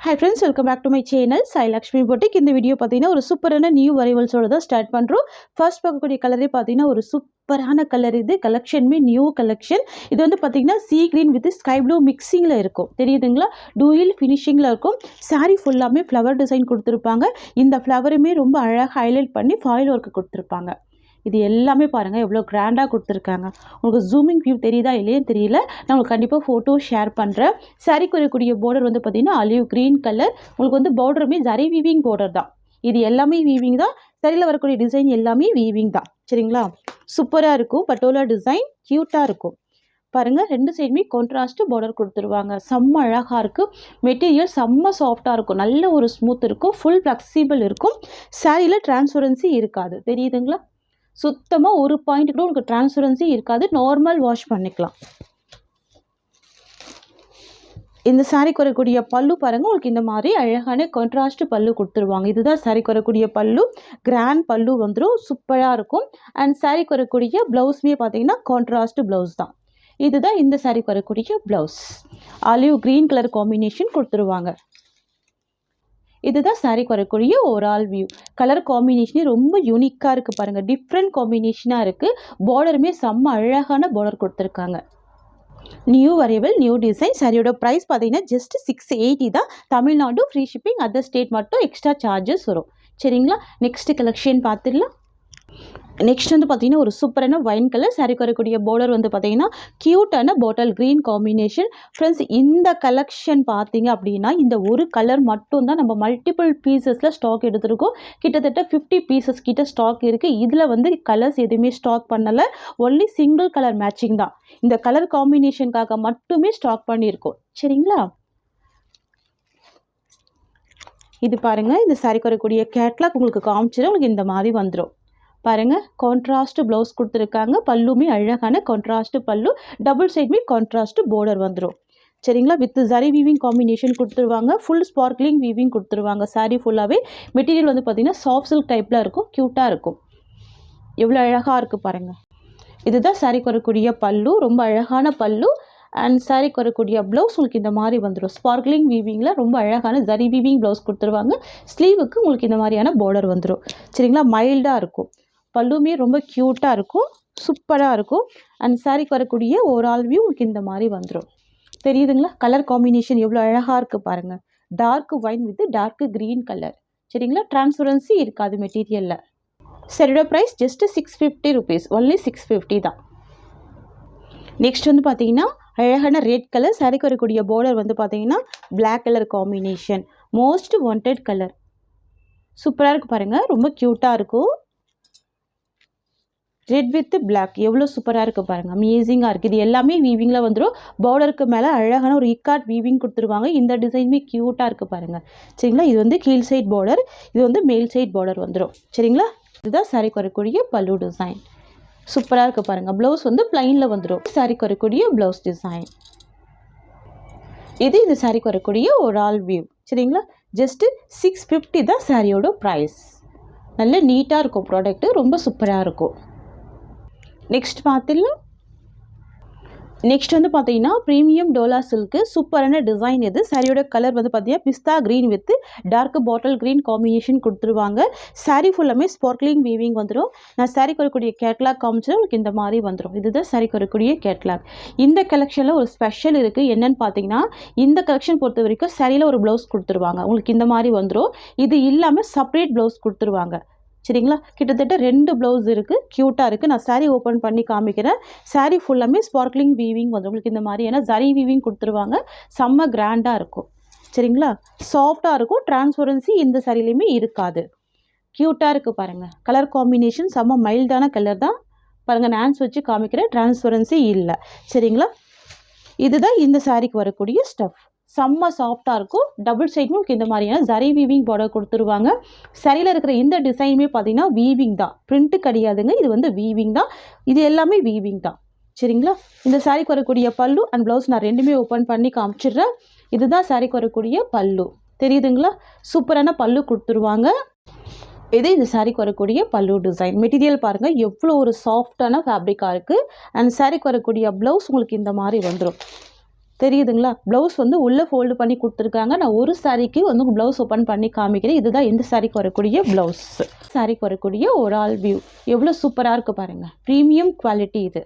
Hi friends, welcome back to my channel Sai Lakshmi Boutique. இந்த video பார்த்தீங்கன்னா ஒரு சூப்பரான நியூ அரைவல்ஸோட தான் ஸ்டார்ட் பண்ணுறோம். ஃபர்ஸ்ட் பார்க்கக்கூடிய கலரே பார்த்தீங்கன்னா ஒரு சூப்பரான கலர். இது கலெக்ஷனுமே நியூ கலெக்ஷன். இது வந்து பார்த்தீங்கன்னா sea green with sky blue மிக்சிங்கில் இருக்கும். தெரியுதுங்களா? டூயில் ஃபினிஷிங்கில் இருக்கும். சாரீ ஃபுல்லாமே ஃப்ளவர் டிசைன் கொடுத்துருப்பாங்க. இந்த ஃப்ளவருமே ரொம்ப அழகாக ஹைலைட் பண்ணி ஃபாயில் ஒர்க்கு கொடுத்துருப்பாங்க. இது எல்லாமே பாருங்கள் எவ்வளோ கிராண்டாக கொடுத்துருக்காங்க. உங்களுக்கு ஜூமிங் வியூ தெரியுதா இல்லையே தெரியல. நான் உங்களுக்கு கண்டிப்பாக ஃபோட்டோ ஷேர் பண்ணுறேன். சாரீக்கு வரக்கூடிய பார்டர் வந்து பார்த்திங்கன்னா ஆலிவ் க்ரீன் கலர். உங்களுக்கு வந்து பார்டருமே ஜரி வீவிங் பார்டர் தான். இது எல்லாமே வீவிங் தான். சரியில் வரக்கூடிய டிசைன் எல்லாமே வீவிங் தான். சரிங்களா? சூப்பராக இருக்கும். பட்டோலா டிசைன் க்யூட்டாக இருக்கும். பாருங்கள், ரெண்டு சைடுமே கான்ட்ராஸ்ட்டு பார்டர் கொடுத்துருவாங்க. செம்ம அழகாக இருக்குது. மெட்டீரியல் செம்ம சாஃப்டாக இருக்கும். நல்ல ஒரு ஸ்மூத் இருக்கும். ஃபுல் ஃப்ளெக்சிபிள் இருக்கும். சாரியில் டிரான்ஸ்பரன்சி இருக்காது. தெரியுதுங்களா? சுத்தமாக ஒரு பாயிண்ட் கூட உங்களுக்கு டிரான்ஸ்பரன்சி இருக்காது. நார்மல் வாஷ் பண்ணிக்கலாம். இந்த சாரிக்கு வரக்கூடிய பல்லு பாருங்கள், உங்களுக்கு இந்த மாதிரி அழகான கான்ட்ராஸ்ட் பல்லு கொடுத்துருவாங்க. இதுதான் சாரிக்கு வரக்கூடிய பல்லு. கிராண்ட் பல்லு வந்துடும். சூப்பராக இருக்கும். அண்ட் சாரிக்கு வரக்கூடிய ப்ளவுஸுமே பார்த்தீங்கன்னா கான்ட்ராஸ்ட் ப்ளவுஸ் தான். இதுதான் இந்த சாரிக்கு வரக்கூடிய blouse. Olive green colour combination கொடுத்துருவாங்க. இதுதான் சாரிக்கு வரக்கூடிய ஓவரால் வியூ. கலர் காம்பினேஷனே ரொம்ப யூனிக்காக இருக்குது பாருங்கள். டிஃப்ரெண்ட் காம்பினேஷனாக இருக்குது. பார்டருமே செம்ம அழகான பார்டர் கொடுத்துருக்காங்க. New arrival, new design. சாரியோட ப்ரைஸ் பார்த்தீங்கன்னா ஜஸ்ட் 680 தான். Tamil Nadu free shipping. Other state மட்டும் எக்ஸ்ட்ரா சார்ஜஸ் வரும். சரிங்களா? நெக்ஸ்ட் கலெக்ஷன் பார்த்துடலாம். நெக்ஸ்ட் வந்து பார்த்தீங்கன்னா ஒரு சூப்பரான வைன் கலர். சாரிக்கு வரக்கூடிய பார்டர் வந்து பார்த்தீங்கன்னா க்யூட்டான பாட்டில் க்ரீன் காம்பினேஷன். ஃப்ரெண்ட்ஸ், இந்த கலெக்ஷன் பார்த்தீங்க அப்படின்னா இந்த ஒரு கலர் மட்டும்தான் நம்ம மல்டிபிள் பீசஸில் ஸ்டாக் எடுத்துருக்கோம். கிட்டத்தட்ட 50 பீசஸ் கிட்ட ஸ்டாக் இருக்குது. இதில் வந்து கலர்ஸ் எதுவுமே ஸ்டாக் பண்ணலை. ஒன்லி சிங்கிள் கலர் மேட்சிங் தான். இந்த கலர் காம்பினேஷனுக்காக மட்டுமே ஸ்டாக் பண்ணியிருக்கோம். சரிங்களா? இது பாருங்கள், இந்த சாரிக்கு வரக்கூடிய கேட்லாக் உங்களுக்கு காமிச்சிடும். உங்களுக்கு இந்த மாதிரி வந்துடும். பாருங்கள், கான்ட்ராஸ்ட் ப்ளவுஸ் கொடுத்துருக்காங்க. பல்லுமே அழகான கான்ட்ராஸ்ட் பல்லு. டபுள் சைடுமே கான்ட்ராஸ்ட் பார்டர் வந்துடும். சரிங்களா? வித் ஜரி வீவிங் காம்பினேஷன் கொடுத்துருவாங்க. ஃபுல் ஸ்பார்க்லிங் வீவிங் கொடுத்துருவாங்க. சாரீ ஃபுல்லாகவே மெட்டீரியல் வந்து பார்த்திங்கன்னா சாஃப்ட் சில்க் டைப்பில் இருக்கும். க்யூட்டாக இருக்கும். எவ்வளோ அழகாக இருக்குது பாருங்கள். இதுதான் சாரிக்கு வரக்கூடிய பல்லு. ரொம்ப அழகான பல்லு. அண்ட் சாரிக்கு வரக்கூடிய ப்ளவுஸ் உங்களுக்கு இந்த மாதிரி வந்துடும். ஸ்பார்க்லிங் வீவிங்கில் ரொம்ப அழகான ஜரி வீவிங் ப்ளவுஸ் கொடுத்துருவாங்க. ஸ்லீவுக்கு உங்களுக்கு இந்த மாதிரியான பார்டர் வந்துடும். சரிங்களா? மைல்டாக இருக்கும். பல்லுமே ரொம்ப க்யூட்டாக இருக்கும். சூப்பராக இருக்கும். அண்ட் சாரிக்கு வரக்கூடிய ஓவரால் வியூ உங்களுக்கு இந்த மாதிரி வந்துடும். தெரியுதுங்களா? கலர் காம்பினேஷன் எவ்வளோ அழகாக இருக்குது பாருங்கள். Dark wine with dark green colour. சரிங்களா? டிரான்ஸ்பரன்சி இருக்காது மெட்டீரியலில். சரியோட ப்ரைஸ் ஜஸ்ட் 650 ருபீஸ். ஒன்லி 650 தான். நெக்ஸ்ட் வந்து பார்த்தீங்கன்னா அழகான ரெட் கலர். சாரிக்கு வரக்கூடிய பார்டர் வந்து பார்த்தீங்கன்னா black colour combination. Most wanted colour. சூப்பராக இருக்குது பாருங்கள். ரொம்ப க்யூட்டாக இருக்கும். ரெட் வித் பிளாக் எவ்வளோ சூப்பராக இருக்குது பாருங்கள். அமேசிங்காக இருக்குது. இது எல்லாமே வீவிங்கில் வந்துடும். பார்டருக்கு மேலே அழகான ஒரு இக்காட் வீவிங் கொடுத்துருவாங்க. இந்த டிசைனுமே க்யூட்டாக இருக்குது பாருங்கள். சரிங்களா? இது வந்து கீழ் சைட் பார்டர். இது வந்து மேல் சைட் பார்டர் வந்துடும். சரிங்களா? இதுதான் சாரிக்கு வரக்கூடிய பல்லு டிசைன். சூப்பராக இருக்குது பாருங்கள். ப்ளவுஸ் வந்து ப்ளைனில் வந்துடும். சாரிக்கு வரக்கூடிய ப்ளவுஸ் டிசைன். இது இந்த சாரிக்கு வரக்கூடிய ஒரு ஆல் வியூ. சரிங்களா? ஜஸ்ட்டு 650 தான் சாரியோட ப்ரைஸ். நல்ல நீட்டாக இருக்கும் ப்ராடக்ட்டு. ரொம்ப சூப்பராக இருக்கும். நெக்ஸ்ட் பார்த்துடலாம். நெக்ஸ்ட் வந்து பார்த்தீங்கன்னா ப்ரீமியம் டோலா சில்க்கு. சூப்பரான டிசைன் இது. சாரியோட கலர் வந்து பார்த்தீங்கன்னா pista green with dark bottle green combination கொடுத்துருவாங்க. சாரீ ஃபுல்லாமே ஸ்பார்க்லிங் வீவிங் வந்துடும். நான் சாரிக்கு வரக்கூடிய கேட்லாக் காமிச்சு உங்களுக்கு இந்த மாதிரி வந்துடும். இதுதான் சாரிக்கு வரக்கூடிய கேட்லாக். இந்த கலெக்ஷனில் ஒரு ஸ்பெஷல் இருக்குது. என்னென்னு பார்த்தீங்கன்னா இந்த கலெக்ஷன் பொறுத்த வரைக்கும் சாரியில் ஒரு ப்ளவுஸ் கொடுத்துருவாங்க. உங்களுக்கு இந்த மாதிரி வந்துடும். இது இல்லாமல் செப்பரேட் ப்ளவுஸ் கொடுத்துருவாங்க. சரிங்களா? கிட்டத்தட்ட 2 ப்ளவுஸ் இருக்குது. க்யூட்டாக இருக்குது. நான் சாரீ ஓப்பன் பண்ணி காமிக்கிறேன். சாரீ ஃபுல்லாமே ஸ்பார்க்லிங் வீவிங் வந்து உங்களுக்கு இந்த மாதிரி ஏன்னா ஜரி வீவிங் கொடுத்துருவாங்க. செம்ம கிராண்டாக இருக்கும். சரிங்களா? சாஃப்டாக இருக்கும். டிரான்ஸ்பரன்சி இந்த சாரிலையுமே இருக்காது. க்யூட்டாக இருக்குது பாருங்கள். கலர் காம்பினேஷன் செம்ம மைல்டான கலர் தான். பாருங்கள், நான் ஹேண்ட்ஸ் வச்சு காமிக்கிறேன். டிரான்ஸ்பரன்சி இல்லை. சரிங்களா? இதுதான் இந்த சாரிக்கு வரக்கூடிய ஸ்டஃப். செம்ம சாஃப்டாக இருக்கும். டபுள் சைடுமே உங்களுக்கு இந்த மாதிரியான ஜரி வீவிங் பார்டர் கொடுத்துருவாங்க. சரியில் இருக்கிற இந்த டிசைனுமே பார்த்தீங்கன்னா வீவிங் தான். பிரிண்ட்டு கிடையாதுங்க. இது வந்து வீவிங் தான். இது எல்லாமே வீவிங் தான். சரிங்களா? இந்த சாரிக்கு வரக்கூடிய பல்லு அண்ட் ப்ளவுஸ் நான் ரெண்டுமே ஓப்பன் பண்ணி காமிச்சிடுறேன். இதுதான் சாரிக்கு வரக்கூடிய பல்லு. தெரியுதுங்களா? சூப்பரான பல்லு கொடுத்துருவாங்க. இது இந்த சாரிக்கு வரக்கூடிய பல்லு டிசைன். மெட்டீரியல் பாருங்கள் எவ்வளோ ஒரு சாஃப்டான ஃபேப்ரிக்காக இருக்குது. அண்ட் சாரிக்கு வரக்கூடிய ப்ளவுஸ் உங்களுக்கு இந்த மாதிரி வந்துடும். தெரியுதுங்களா? ப்ளவுஸ் வந்து உள்ளே ஃபோல்டு பண்ணி கொடுத்துருக்காங்க. நான் ஒரு சாரீக்கு வந்து ப்ளவுஸ் ஓப்பன் பண்ணி காமிக்கிறேன். இதுதான் இந்த சாரீக்கு வரக்கூடிய ப்ளவுஸ். சாரீக்கு வரக்கூடிய ஒரு ஆல் வியூ எவ்வளோ சூப்பராக இருக்குது பாருங்கள். ப்ரீமியம் குவாலிட்டி இது.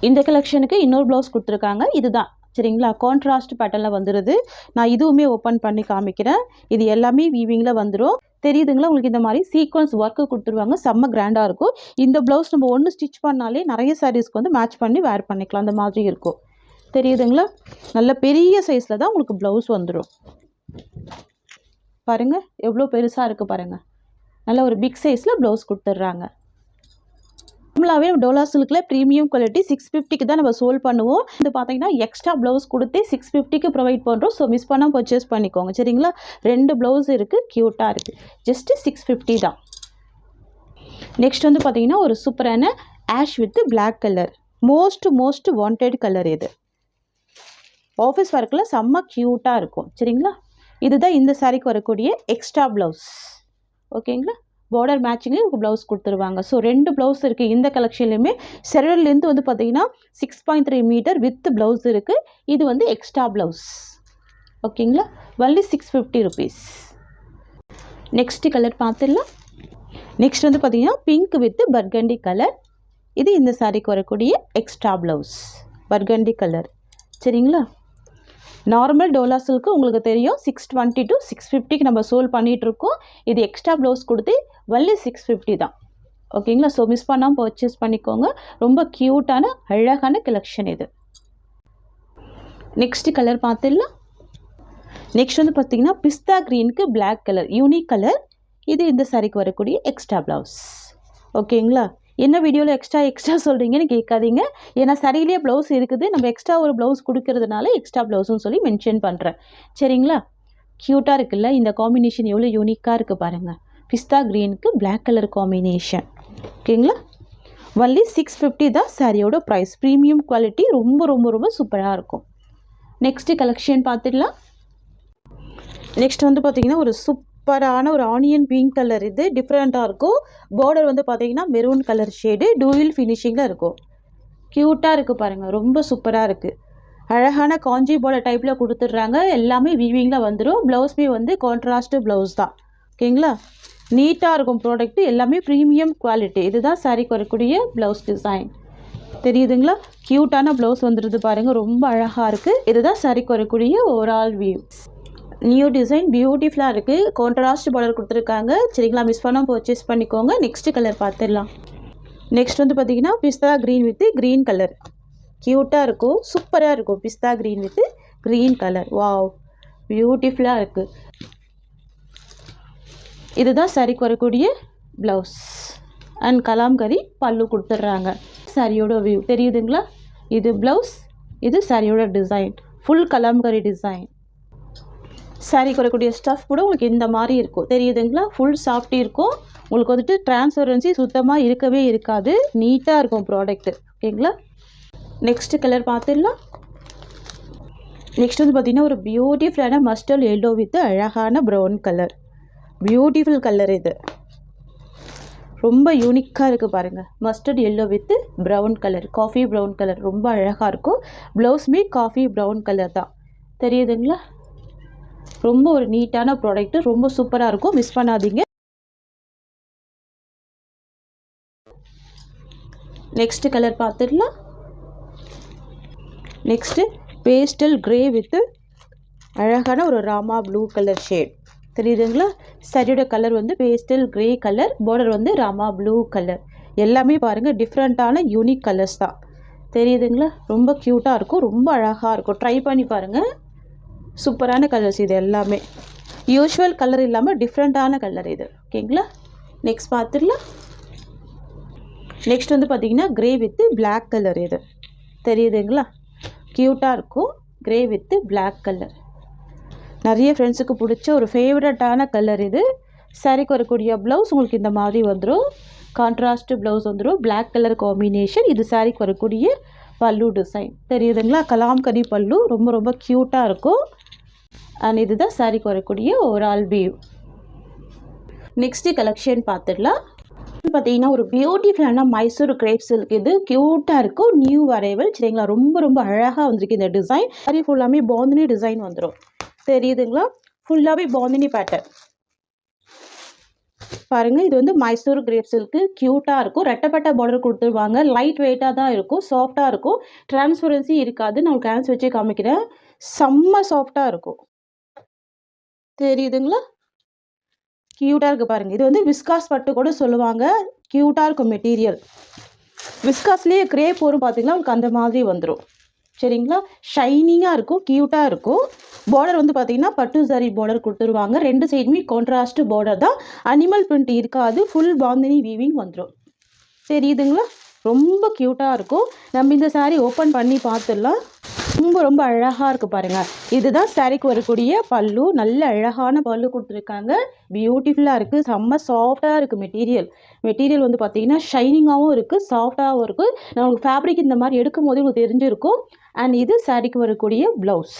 இந்த கலெக்ஷனுக்கு இன்னொரு ப்ளவுஸ் கொடுத்துருக்காங்க. இதுதான் சரிங்களா? கான்ட்ராஸ்ட் பேட்டர்னில் வந்துடுது. நான் இதுவுமே ஓப்பன் பண்ணி காமிக்கிறேன். இது எல்லாமே வீவிங்கில் வந்துடும். தெரியுதுங்களா? உங்களுக்கு இந்த மாதிரி சீக்வன்ஸ் ஒர்க்கு கொடுத்துருவாங்க. செம்ம கிராண்டாக இருக்கும். இந்த ப்ளவுஸ் நம்ம ஒன்று ஸ்டிச் பண்ணாலே நிறைய சாரீஸ்க்கு வந்து மேட்ச் பண்ணி வேர் பண்ணிக்கலாம். அந்த மாதிரி இருக்கும். தெரியுதுங்களா? நல்ல பெரிய சைஸில் தான் உங்களுக்கு ப்ளவுஸ் வந்துடும். பாருங்கள் எவ்வளோ பெருசாக இருக்குது பாருங்கள். நல்ல ஒரு பிக் சைஸில் ப்ளவுஸ் கொடுத்துட்றாங்க. நம்மளாவே டோலா சில்கில் ப்ரீமியம் குவாலிட்டி 650க்கு தான் நம்ம சோல் பண்ணுவோம். இது பார்த்தீங்கன்னா எக்ஸ்ட்ரா ப்ளவுஸ் கொடுத்து 650க்கு ப்ரொவைட் பண்ணுறோம். ஸோ மிஸ் பண்ணால் பர்ச்சேஸ் பண்ணிக்கோங்க சரிங்களா? 2 ப்ளவுஸ் இருக்குது. க்யூட்டாக இருக்குது. ஜஸ்ட்டு 650 தான். நெக்ஸ்ட் வந்து பார்த்தீங்கன்னா ஒரு சூப்பரான ash with black colour. Most wanted colour இது. ஆஃபீஸ் ஒர்க்கில் செம்ம க்யூட்டாக இருக்கும் சரிங்களா? இதுதான் இந்த சாரீக்கு வரக்கூடிய எக்ஸ்ட்ரா ப்ளவுஸ். ஓகேங்களா? பார்டர் மேட்சிங்லேயும் உங்களுக்கு ப்ளவுஸ் கொடுத்துருவாங்க. ஸோ 2 ப்ளவுஸ் இருக்குது இந்த கலெக்ஷன்லையுமே. செரல்லேருந்து வந்து பார்த்தீங்கன்னா 6.3 மீட்டர் வித் ப்ளவுஸ் இருக்குது. இது வந்து எக்ஸ்ட்ரா ப்ளவுஸ். ஓகேங்களா? Only 650 rupees. நெக்ஸ்ட்டு கலர் பார்த்துடலாம். நெக்ஸ்ட் வந்து பார்த்தீங்கன்னா பிங்க் வித் பர்கண்டி கலர். இது இந்த சாரீக்கு வரக்கூடிய எக்ஸ்ட்ரா ப்ளவுஸ். பர்கண்டி கலர் சரிங்களா? நார்மல் டோலா சில்க்கு உங்களுக்கு தெரியும் 620 to 650க்கு நம்ம சோல் பண்ணிகிட்ருக்கோம். இது எக்ஸ்ட்ரா ப்ளவுஸ் கொடுத்து ஒன்லி 650 தான். ஓகேங்களா? ஸோ மிஸ் பண்ணாமல் பர்ச்சேஸ் பண்ணிக்கோங்க. ரொம்ப க்யூட்டான அழகான கலெக்ஷன் இது. நெக்ஸ்ட்டு கலர் பார்த்துடலாம். நெக்ஸ்ட் வந்து பார்த்தீங்கன்னா பிஸ்தா க்ரீனுக்கு பிளாக் கலர் யூனிக் கலர். இது இந்த சாரீக்கு வரக்கூடிய எக்ஸ்ட்ரா ப்ளவுஸ். ஓகேங்களா? என்ன வீடியோவில் எக்ஸ்ட்ரா சொல்கிறீங்கன்னு கேட்காதீங்க. ஏன்னா சரியிலேயே ப்ளவுஸ் இருக்குது. நம்ம எக்ஸ்ட்ரா ஒரு ப்ளவுஸ் கொடுக்கறதுனால எக்ஸ்ட்ரா ப்ளவுஸ்னு சொல்லி மென்ஷன் பண்ணுறேன் சரிங்களா? க்யூட்டாக இருக்குல்ல? இந்த காம்பினேஷன் எவ்வளோ யூனிக்காக இருக்குது பாருங்கள். பிஸ்தா க்ரீனுக்கு பிளாக் கலர் காம்பினேஷன். ஓகேங்களா? ஒன்லி 650 தான் சாரியோட ப்ரைஸ். Premium quality. ரொம்ப சூப்பராக இருக்கும். நெக்ஸ்ட்டு கலெக்ஷன் பார்த்துடலாம். நெக்ஸ்ட் வந்து பார்த்திங்கன்னா ஒரு சூப்பரான ஒரு ஆனியன் பிங்க் கலர். இது டிஃப்ரெண்ட்டாக இருக்கும். பார்டர் வந்து பார்த்தீங்கன்னா மெரூன் கலர் ஷேடு டூயில் ஃபினிஷிங்கில் இருக்கும். க்யூட்டாக இருக்குது பாருங்கள். ரொம்ப சூப்பராக இருக்குது. அழகான காஞ்சி பார்டர் டைப்பில் கொடுத்துட்றாங்க. எல்லாமே வீவிங்கில் வந்துடும். ப்ளவுஸ்மே வந்து கான்ட்ராஸ்ட் ப்ளவுஸ் தான். ஓகேங்களா? நீட்டாக இருக்கும் ப்ராடக்ட்டு. எல்லாமே ப்ரீமியம் குவாலிட்டி. இதுதான் சாரீக்கு வரக்கூடிய ப்ளவுஸ் டிசைன். தெரியுதுங்களா? க்யூட்டான ப்ளவுஸ் வந்துடுது பாருங்கள். ரொம்ப அழகாக இருக்குது. இதுதான் சாரீக்கு வரக்கூடிய ஓவரால் வியூ. நியூ டிசைன் பியூட்டிஃபுல்லாக இருக்குது. கான்ட்ராஸ்ட் பார்டர் கொடுத்துருக்காங்க சரிங்களா? மிஸ் பண்ணால் பர்ச்சேஸ் பண்ணிக்கோங்க. நெக்ஸ்ட்டு கலர் பார்த்துடலாம். நெக்ஸ்ட் வந்து பார்த்தீங்கன்னா pista green with green colour. க்யூட்டாக இருக்கும். சூப்பராக இருக்கும். Pista green with green colour. Wow பியூட்டிஃபுல்லாக இருக்குது. இதுதான் சாரீக்கு வரக்கூடிய ப்ளவுஸ் அண்ட் கலாம்கரி பல்லு கொடுத்துட்றாங்க. சாரியோட வியூ தெரியுதுங்களா? இது ப்ளவுஸ். இது சாரியோட டிசைன். Full Kalamkari design. சாரீக்கு வரக்கூடிய ஸ்டஃப் கூட உங்களுக்கு இந்த மாதிரி இருக்கும். தெரியுதுங்களா? ஃபுல் சாஃப்டி இருக்கும். உங்களுக்கு வந்துட்டு டிரான்ஸ்பரன்சி சுத்தமாக இருக்கவே இருக்காது. நீட்டாக இருக்கும் ப்ராடக்ட்டு. ஓகேங்களா? நெக்ஸ்ட்டு கலர் பார்த்துடலாம். நெக்ஸ்ட் வந்து பார்த்திங்கன்னா ஒரு பியூட்டிஃபுல்லான மஸ்டர்ட் எல்லோ வித் அழகான ப்ரௌன் கலர். பியூட்டிஃபுல் கலர் இது. ரொம்ப யூனிக்காக இருக்குது பாருங்கள். Mustard yellow with brown colour. Coffee brown colour. ரொம்ப அழகாக இருக்கும். ப்ளவுஸ்மே காஃபி ப்ரௌன் கலர் தான். தெரியுதுங்களா? ரொம்ப ஒரு நீட்டான ப்ராடக்ட்டு. ரொம்ப சூப்பராக இருக்கும். மிஸ் பண்ணாதீங்க. நெக்ஸ்ட்டு கலர் பார்த்துடலாம். நெக்ஸ்ட்டு பேஸ்டல் க்ரே வித் அழகான ஒரு ராமா ப்ளூ கலர் ஷேட். தெரியுதுங்களா? சரியோட கலர் வந்து பேஸ்டல் க்ரே கலர். பார்டர் வந்து ராமா ப்ளூ கலர். எல்லாமே பாருங்கள் டிஃப்ரெண்ட்டான யூனிக் கலர்ஸ் தான். தெரியுதுங்களா? ரொம்ப க்யூட்டாக இருக்கும். ரொம்ப அழகாக இருக்கும். ட்ரை பண்ணி பாருங்கள். சூப்பரான கலர்ஸ் இது எல்லாமே. யூஷுவல் கலர் இல்லாமல் டிஃப்ரெண்ட்டான கலர் இது. ஓகேங்களா? நெக்ஸ்ட் பார்த்துடலாம். நெக்ஸ்ட் வந்து பார்த்திங்கன்னா க்ரே வித் பிளாக் கலர். இது தெரியுதுங்களா? க்யூட்டாக இருக்கும். Grey with black colour. நிறைய ஃப்ரெண்ட்ஸுக்கு பிடிச்ச ஒரு ஃபேவரட்டான கலர் இது. சாரீக்கு வரக்கூடிய ப்ளவுஸ் உங்களுக்கு இந்த மாதிரி வந்துடும். கான்ட்ராஸ்ட் ப்ளவுஸ் வந்துடும். Black colour combination. இது சாரீக்கு வரக்கூடிய பல்லு டிசைன். தெரியுதுங்களா? கலாம்கரி பல்லு. ரொம்ப க்யூட்டாக இருக்கும். அண்ட் இதுதான் சாரீக்கு வரக்கூடிய ஓவரால் வியூ. நெக்ஸ்ட்டு கலெக்ஷன் பார்த்துடலாம். பார்த்தீங்கன்னா ஒரு பியூட்டிஃபுல்லான மைசூர் கிரேப் சில்க். இது க்யூட்டாக இருக்கும், நியூ அரைவல் சரிங்களா. ரொம்ப ரொம்ப அழகாக வந்திருக்கு இந்த டிசைன். சாரி ஃபுல்லாமே பாந்தினி டிசைன் வந்துடும், தெரியுதுங்களா. ஃபுல்லாகவே பாந்தினி பேட்டர்ன் பாருங்கள். இது வந்து மைசூர் கிரேப் சில்க்கு, க்யூட்டாக இருக்கும். ரெட்டப்பட்ட பார்டர் கொடுத்துருவாங்க. லைட் வெயிட்டாக தான் இருக்கும், சாஃப்டாக இருக்கும், டிரான்ஸ்பரன்சி இருக்காது. நான் உங்களுக்கு ஹேண்ட்ஸ் வச்சு காமிக்கிறேன். செம்ம சாஃப்டாக இருக்கும், தெரியுதுங்களா. க்யூட்டாக இருக்குது பாருங்கள். இது வந்து விஸ்காஸ் பட்டு கூட சொல்லுவாங்க. க்யூட்டாக இருக்கும் மெட்டீரியல். விஸ்காஸ்லேயே கிரேப் வரும் பார்த்தீங்கன்னா உங்களுக்கு அந்த மாதிரி வந்துடும் சரிங்களா. ஷைனிங்காக இருக்கும், க்யூட்டாக இருக்கும். பார்டர் வந்து பார்த்தீங்கன்னா பட்டு சாரி பார்டர் கொடுத்துருவாங்க. 2 சைடுமே கான்ட்ராஸ்ட் பார்டர் தான், அனிமல் பிரிண்ட் இருக்காது. ஃபுல் பாந்தினி வீவிங் வந்துடும், தெரியுதுங்களா. ரொம்ப க்யூட்டாக இருக்கும். நம்ம இந்த சாரீ ஓப்பன் பண்ணி பார்த்துடலாம். ரொம்ப ரொம்ப அழகாக இருக்குது பாருங்கள். இதுதான் சாரீக்கு வரக்கூடிய பல்லு. நல்ல அழகான பல்லு கொடுத்துருக்காங்க. பியூட்டிஃபுல்லாக இருக்குது, செம்ம சாஃப்டாக இருக்குது மெட்டீரியல் வந்து பார்த்தீங்கன்னா ஷைனிங்காகவும் இருக்குது, சாஃப்டாகவும் இருக்குது. நம்மளுக்கு ஃபேப்ரிக் இந்த மாதிரி எடுக்கும் போது உங்களுக்கு தெரிஞ்சிருக்கும். அண்ட் இது சாரீக்கு வரக்கூடிய ப்ளவுஸ்,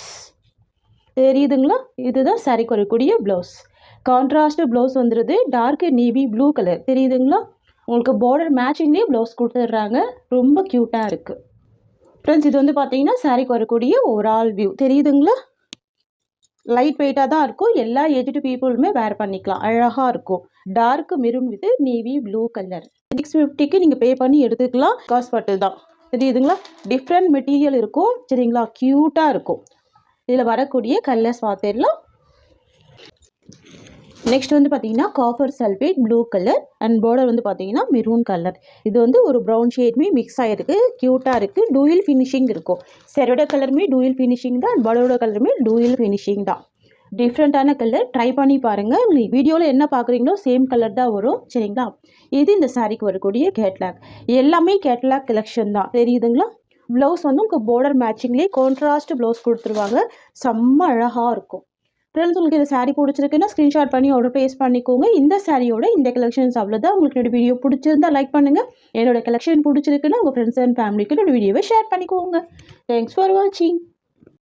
தெரியுதுங்களா. இதுதான் சாரீக்கு வரக்கூடிய ப்ளவுஸ். கான்ட்ராஸ்ட் ப்ளவுஸ் வந்துடுது. டார்க் நேவி ப்ளூ கலர், தெரியுதுங்களா. உங்களுக்கு பார்டர் மேட்சிங்லேயே ப்ளவுஸ் கொடுத்துட்றாங்க. ரொம்ப க்யூட்டாக இருக்குது ஃப்ரெண்ட்ஸ். இது வந்து பார்த்தீங்கன்னா சாரீக்கு வரக்கூடிய ஓவரால் வியூ, தெரியுதுங்களா. லைட் வெயிட்டாக தான் இருக்கும். எல்லா ஏஜ்டு பீப்புளுமே வேர் பண்ணிக்கலாம், அழகாக இருக்கும். Dark maroon with navy blue colour. 650க்கு நீங்கள் பே பண்ணி எடுத்துக்கலாம். காசு பட்டு தான், தெரியுதுங்களா. டிஃப்ரெண்ட் மெட்டீரியல் இருக்கும் சரிங்களா. க்யூட்டாக இருக்கும். இதில் வரக்கூடிய கலர்ஸ் பார்த்துடலாம். நெக்ஸ்ட் வந்து பார்த்தீங்கன்னா copper sulphate blue colour and border வந்து பார்த்தீங்கன்னா மெரூன் கலர். இது வந்து ஒரு ப்ரௌன் ஷேட்மே மிக்ஸ் ஆகிருக்கு, க்யூட்டாக இருக்குது. டூயில் ஃபினிஷிங் இருக்கும். சரியோட கலருமே டூயில் ஃபினிஷிங் தான், அண்ட் பார்டரோட கலருமே டூயில் ஃபினிஷிங் தான். டிஃப்ரெண்ட்டான கலர், ட்ரை பண்ணி பாருங்கள். வீடியோவில் என்ன பார்க்குறீங்களோ சேம் கலர் தான் வரும் சரிங்களா. இது இந்த சாரீக்கு வரக்கூடிய கேட்லாக். எல்லாமே கேட்லாக் கலெக்ஷன் தான், தெரியுதுங்களா. ப்ளவுஸ் வந்து உங்களுக்கு பார்டர் மேட்சிங்லேயே கான்ட்ராஸ்ட் ப்ளவுஸ் கொடுத்துருவாங்க. செம்ம அழகாக இருக்கும். ஃப்ரெண்ட்ஸ், உங்களுக்கு இந்த சாரீ பிடிச்சிருக்குன்னா ஸ்க்ரீன்ஷாட் பண்ணி ஆர்டர் ப்ளேஸ் பண்ணிக்கோங்க. இந்த சாரியோட இந்த கலெக்ஷன்ஸ் அவ்வளோதான். உங்களுக்கு என்னோட வீடியோ பிடிச்சிருந்தா லைக் பண்ணுங்கள். என்னோட கலெக்ஷன் பிடிச்சிருக்குன்னா உங்கள் ஃப்ரெண்ட்ஸ் அண்ட் ஃபேமிலிக்கு என்னோட வீடியோவை ஷேர் பண்ணிக்கோங்க. தேங்க்ஸ் ஃபார் வாட்சிங்.